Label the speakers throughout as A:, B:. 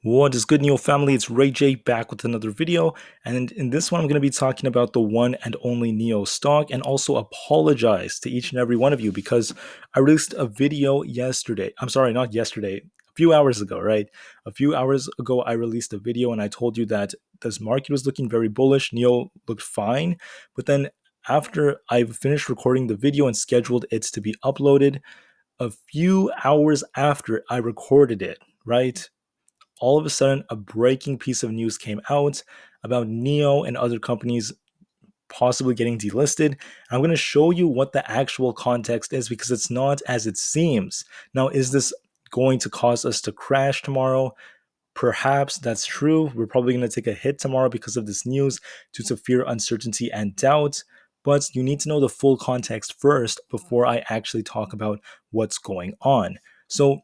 A: What is good, NIO family? It's Rey-Jay back with another video. And in this one, I'm going to be talking about the one and only NIO stock and also apologize to each and every one of you because I released a video yesterday. I'm sorry, not yesterday, a few hours ago, right? A few hours ago, I released a video and I told you that this market was looking very bullish. NIO looked fine. But then after I finished recording the video and scheduled it to be uploaded, a few hours after I recorded it, right? All of a sudden a breaking piece of news came out about NIO and other companies possibly getting delisted. I'm going to show you what the actual context is because it's not as it seems. Now, is this going to cause us to crash tomorrow? Perhaps that's true. We're probably going to take a hit tomorrow because of this news due to fear, uncertainty, and doubt. But you need to know the full context first before I actually talk about what's going on. So,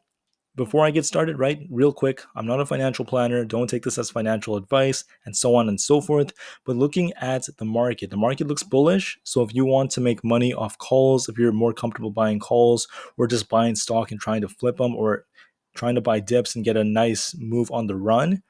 A: before I get started, right, real quick, I'm not a financial planner. Don't take this as financial advice and so on and so forth. But looking at the market looks bullish. So if you want to make money off calls, if you're more comfortable buying calls or just buying stock and trying to flip them or trying to buy dips and get a nice move on the run,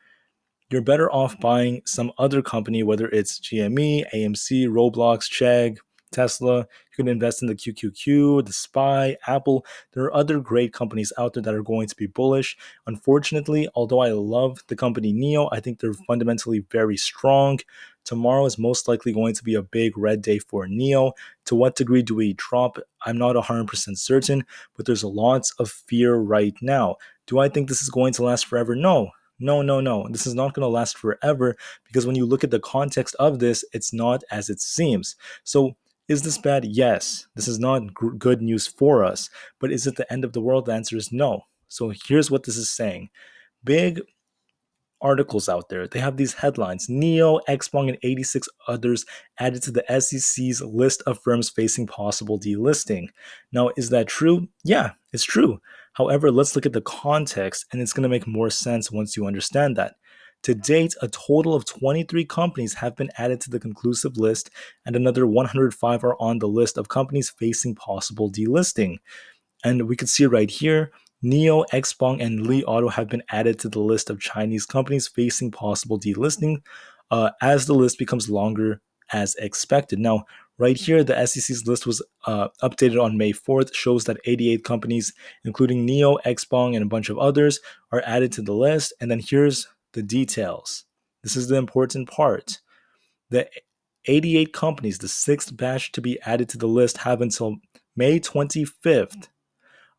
A: you're better off buying some other company, whether it's GME, AMC, Roblox, Chegg, Tesla. You can invest in the QQQ, the SPY, Apple. There are other great companies out there that are going to be bullish. Unfortunately, although I love the company NIO, I think they're fundamentally very strong. Tomorrow is most likely going to be a big red day for NIO. To what degree do we drop? I'm not 100% certain, but there's lots of fear right now. Do I think this is going to last forever? No. No, no, no. This is not going to last forever because when you look at the context of this, it's not as it seems. So, is this bad? Yes. This is not good news for us. But is it the end of the world? The answer is no. So, here's what this is saying. Big articles out there. They have these headlines: NIO, Xpeng, and 86 others added to the SEC's list of firms facing possible delisting. Now, is that true? Yeah, it's true. However, let's look at the context, and it's going to make more sense once you understand that. To date, a total of 23 companies have been added to the conclusive list, and another 105 are on the list of companies facing possible delisting. And we can see right here, NIO, Xpeng, and Li Auto have been added to the list of Chinese companies facing possible delisting as the list becomes longer as expected. Now, right here, the SEC's list was updated on May 4th, shows that 88 companies, including NIO, Xpeng, and a bunch of others, are added to the list. And then here's the details. This is the important part. The 88 companies, the sixth batch to be added to the list, have until May 25th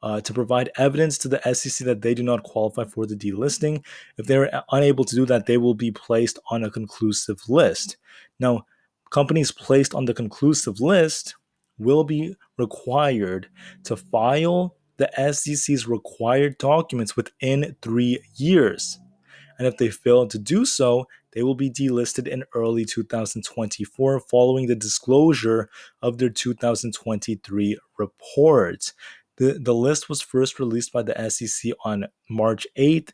A: to provide evidence to the SEC that they do not qualify for the delisting. If they are unable to do that, they will be placed on a conclusive list. Now, companies placed on the conclusive list will be required to file the SEC's required documents within 3 years. And if they fail to do so, they will be delisted in early 2024 following the disclosure of their 2023 report. The list was first released by the SEC on March 8th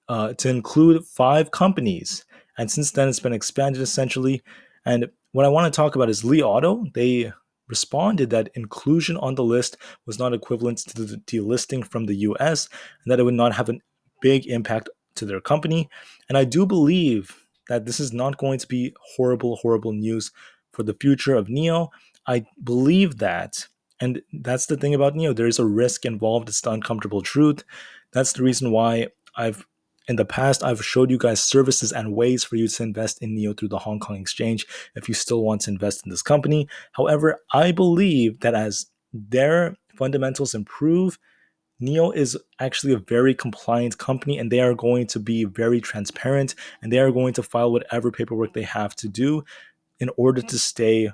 A: to include 5 companies. And since then, it's been expanded essentially. And what I want to talk about is Li Auto. They responded that inclusion on the list was not equivalent to the delisting from the US and that it would not have a big impact to their company. And I do believe that this is not going to be horrible, horrible news for the future of NIO. I believe that. And that's the thing about NIO. There is a risk involved. It's the uncomfortable truth. That's the reason why in the past, I've showed you guys services and ways for you to invest in NIO through the Hong Kong Exchange if you still want to invest in this company. However, I believe that as their fundamentals improve, NIO is actually a very compliant company and they are going to be very transparent and they are going to file whatever paperwork they have to do in order to stay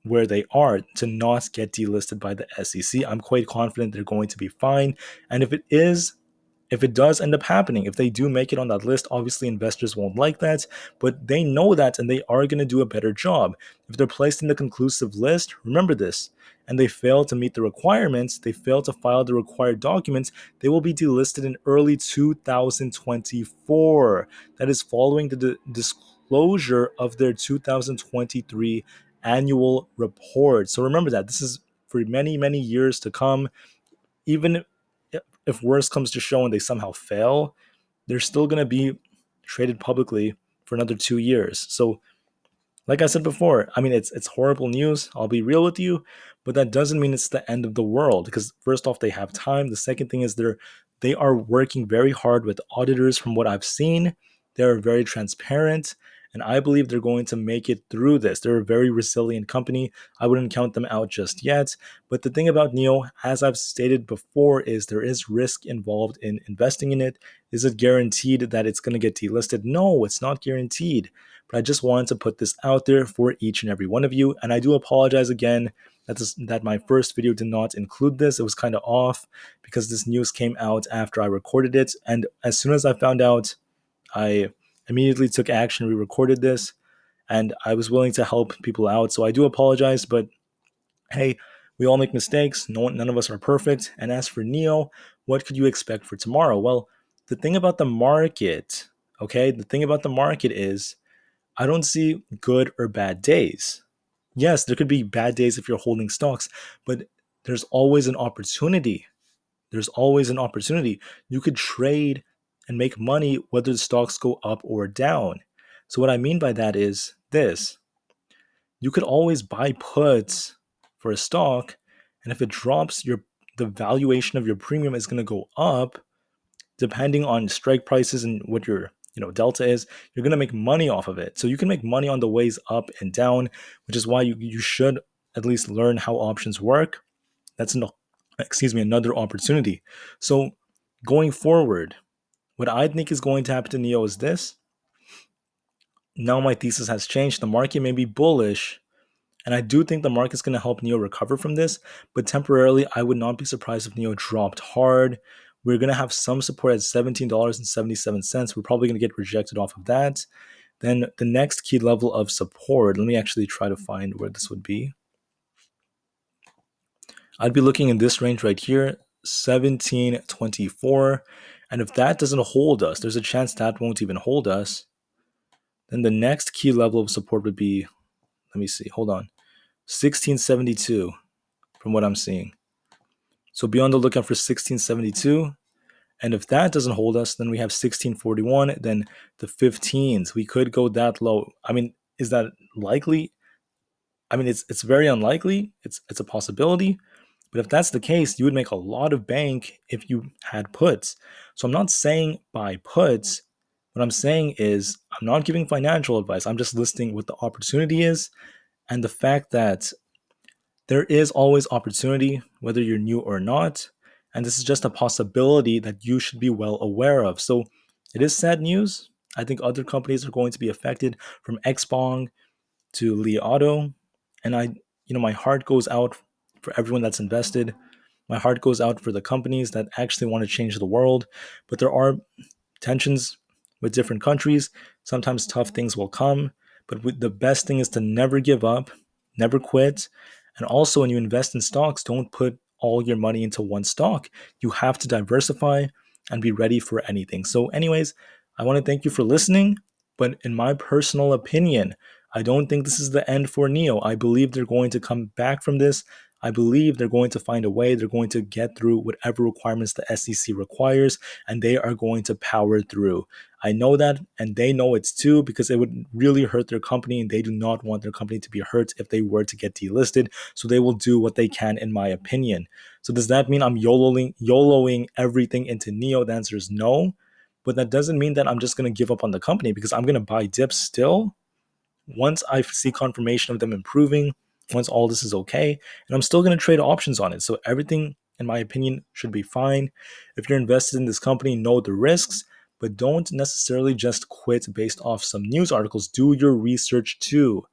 A: where they are, to not get delisted by the SEC. I'm quite confident they're going to be fine. And if it does end up happening, if they do make it on that list, obviously investors won't like that, but they know that and they are going to do a better job. If they're placed in the conclusive list, remember this, and they fail to meet the requirements, they fail to file the required documents, they will be delisted in early 2024. That is following the disclosure of their 2023 annual report. So remember that this is for many, many years to come. Even if worse comes to show and they somehow fail, they're still going to be traded publicly for another 2 years. So like I said before, I mean it's horrible news. I'll be real with you, but that doesn't mean it's the end of the world. Because first off, they have time. The second thing is they are working very hard with auditors. From what I've seen, they are very transparent, and I believe they're going to make it through this. They're a very resilient company. I wouldn't count them out just yet. But the thing about NIO, as I've stated before, is there is risk involved in investing in it. Is it guaranteed that it's going to get delisted? No, it's not guaranteed. But I just wanted to put this out there for each and every one of you. And I do apologize again that my first video did not include this. It was kind of off because this news came out after I recorded it. And as soon as I found out, I immediately took action, re-recorded this, and I was willing to help people out. So I do apologize, but hey, we all make mistakes. None of us are perfect. And as for NIO, what could you expect for tomorrow? Well, the thing about the market, okay, the thing about the market is I don't see good or bad days. Yes, there could be bad days if you're holding stocks, but there's always an opportunity. There's always an opportunity. You could trade and make money whether the stocks go up or down. So, what I mean by that is this: you could always buy puts for a stock, and if it drops, the valuation of your premium is going to go up depending on strike prices and what your delta is. You're going to make money off of it. So you can make money on the ways up and down, which is why you should at least learn how options work. That's another opportunity. So going forward, what I think is going to happen to NIO is this. Now my thesis has changed. The market may be bullish, and I do think the market's going to help NIO recover from this, but temporarily, I would not be surprised if NIO dropped hard. We're going to have some support at $17.77. We're probably going to get rejected off of that. Then the next key level of support, let me actually try to find where this would be. I'd be looking in this range right here, 17.24. And if that doesn't hold us, there's a chance that won't even hold us. Then the next key level of support would be, let me see, hold on, 1672 from what I'm seeing. So be on the lookout for 1672. And if that doesn't hold us, then we have 1641, then the 15s. We could go that low. I mean, is that likely? I mean, it's very unlikely. It's a possibility. But if that's the case, you would make a lot of bank if you had puts. So I'm not saying buy puts. What I'm saying is I'm not giving financial advice. I'm just listing what the opportunity is and the fact that there is always opportunity, whether you're new or not. And this is just a possibility that you should be well aware of. So it is sad news. I think other companies are going to be affected, from Xpong to Li Auto. And my heart goes out for everyone that's invested. My heart goes out for the companies that actually want to change the world. But there are tensions with different countries. Sometimes tough things will come. But the best thing is to never give up, never quit. And also, when you invest in stocks, don't put all your money into one stock. You have to diversify and be ready for anything. So, anyways, I want to thank you for listening. But in my personal opinion, I don't think this is the end for NIO. I believe they're going to come back from this. I believe they're going to find a way. They're going to get through whatever requirements the SEC requires, and they are going to power through. I know that, and they know it too, because it would really hurt their company, and they do not want their company to be hurt if they were to get delisted. So they will do what they can, in my opinion. So does that mean I'm YOLOing everything into NIO? The answer is no. But that doesn't mean that I'm just going to give up on the company, because I'm going to buy dips still once I see confirmation of them improving, once all this is okay, and I'm still going to trade options on it. So everything, in my opinion, should be fine. If you're invested in this company, know the risks, but don't necessarily just quit based off some news articles. Do your research too.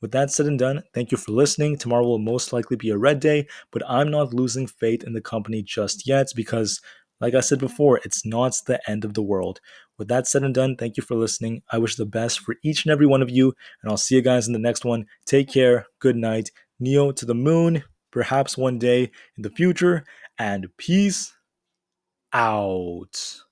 A: With that said and done, thank you for listening. Tomorrow will most likely be a red day, but I'm not losing faith in the company just yet because, like I said before, it's not the end of the world. With that said and done, thank you for listening. I wish the best for each and every one of you, and I'll see you guys in the next one. Take care. Good night. NIO to the moon, perhaps one day in the future, and peace out.